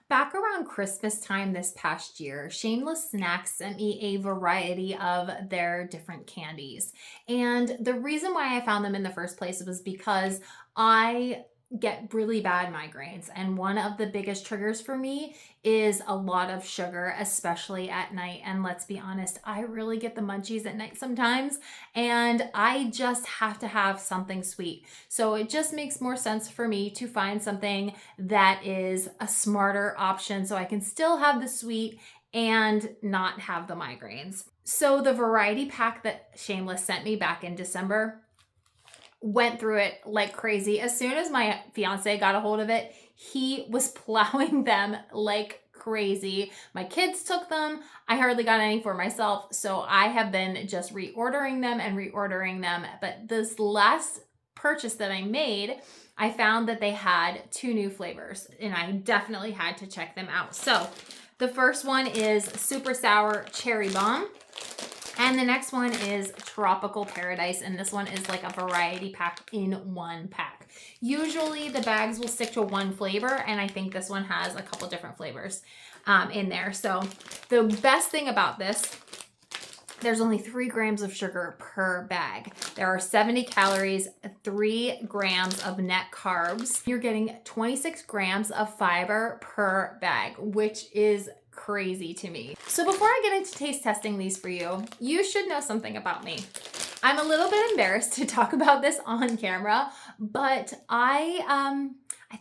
Back around Christmas time this past year, Shameless Snacks sent me a variety of their different candies. And the reason why I found them in the first place was because I get really bad migraines. And one of the biggest triggers for me is a lot of sugar, especially at night. And let's be honest, I really get the munchies at night sometimes. And I just have to have something sweet. So it just makes more sense for me to find something that is a smarter option so I can still have the sweet and not have the migraines. So the variety pack that Shameless sent me back in December, went through it like crazy. As soon as my fiance got a hold of it, he was plowing them like crazy. My kids took them. I hardly got any for myself. So I have been just reordering them. But this last purchase that I made, I found that they had 2 new flavors and I definitely had to check them out. So the first one is super sour cherry bomb. And the next one is Tropical Paradise, and this one is like a variety pack in one pack. Usually the bags will stick to one flavor, and I think this one has a couple different flavors in there. So the best thing about this, there's only 3 grams of sugar per bag. There are 70 calories, 3 grams of net carbs. You're getting 26 grams of fiber per bag, which is crazy to me. So before I get into taste testing these for you, you should know something about me. I'm a little bit embarrassed to talk about this on camera, but I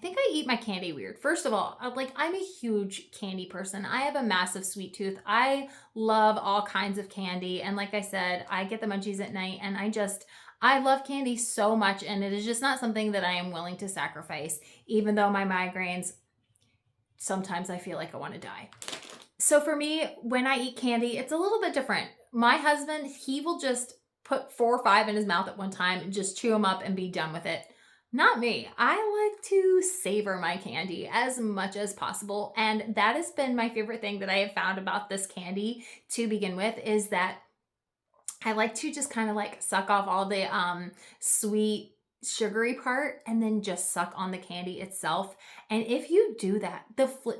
think I eat my candy weird. First of all, I'm a huge candy person. I have a massive sweet tooth. I love all kinds of candy. And like I said, I get the munchies at night and I love candy so much. And it is just not something that I am willing to sacrifice, even though my migraines, sometimes I feel like I want to die. So for me, when I eat candy, it's a little bit different. My husband, he will just put 4 or 5 in his mouth at one time and just chew them up and be done with it. Not me. I like to savor my candy as much as possible. And that has been my favorite thing that I have found about this candy to begin with, is that I like to just kind of like suck off all the sweet, sugary part and then just suck on the candy itself. And if you do that,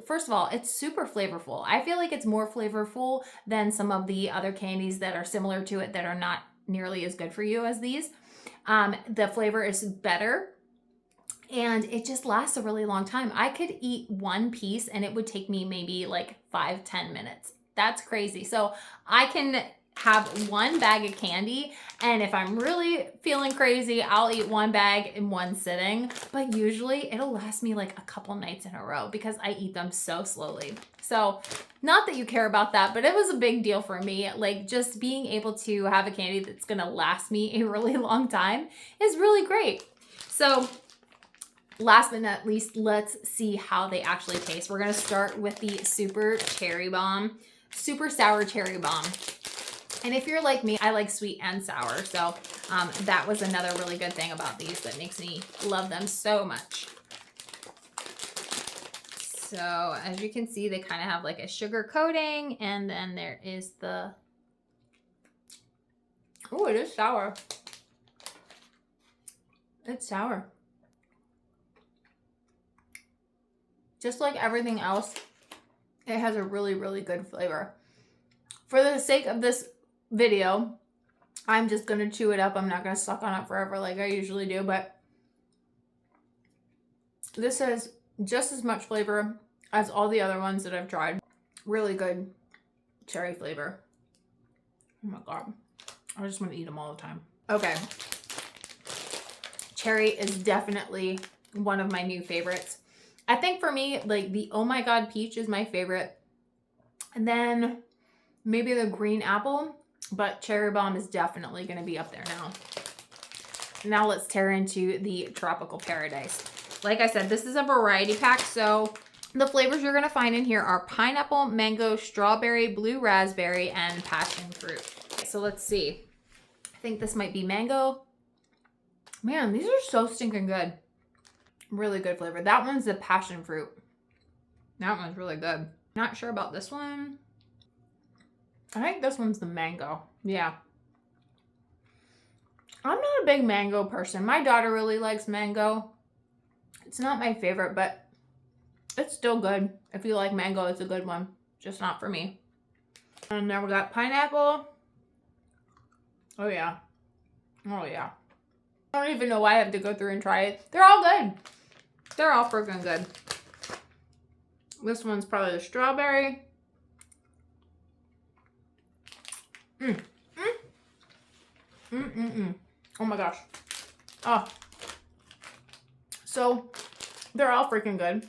first of all, it's super flavorful. I feel like it's more flavorful than some of the other candies that are similar to it that are not nearly as good for you as these. The flavor is better and it just lasts a really long time. I could eat one piece and it would take me maybe like 5-10 minutes. That's crazy. So I can have one bag of candy, and if I'm really feeling crazy, I'll eat one bag in one sitting, but usually it'll last me like a couple nights in a row because I eat them so slowly. So not that you care about that, but it was a big deal for me. Like, just being able to have a candy that's gonna last me a really long time is really great. So last but not least, let's see how they actually taste. We're gonna start with the super sour cherry bomb. And if you're like me, I like sweet and sour. So that was another really good thing about these that makes me love them so much. So as you can see, they kind of have like a sugar coating, and then there is the, oh, it is sour. It's sour. Just like everything else, it has a really, really good flavor. For the sake of this video, I'm just gonna chew it up. I'm not gonna suck on it forever like I usually do, but this has just as much flavor as all the other ones that I've tried. Really good cherry flavor. Oh my God, I just want to eat them all the time. Okay, cherry is definitely one of my new favorites. I think for me, like the Oh My God peach is my favorite, and then maybe the green apple, but cherry bomb is definitely going to be up there now. Now let's tear into the Tropical Paradise. Like I said, this is a variety pack, so the flavors you're going to find in here are pineapple, mango, strawberry, blue raspberry, and passion fruit. So let's see. I think this might be mango. Man, these are so stinking good. Really good flavor. That one's the passion fruit. That one's really good. Not sure about this one. I think this one's the mango. Yeah. I'm not a big mango person. My daughter really likes mango. It's not my favorite, but It's still good. If you like mango, it's a good one. Just not for me. And then we got pineapple. Oh yeah. Oh yeah. I don't even know why I have to go through and try it. They're all good. They're all freaking good. This one's probably the strawberry. Oh my gosh. Oh. So they're all freaking good.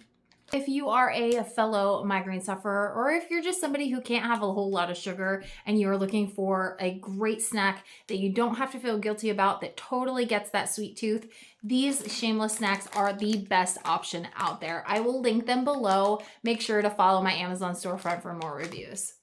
If you are a fellow migraine sufferer, or if you're just somebody who can't have a whole lot of sugar and you're looking for a great snack that you don't have to feel guilty about, that totally gets that sweet tooth, these Shameless Snacks are the best option out there. I will link them below. Make sure to follow my Amazon storefront for more reviews.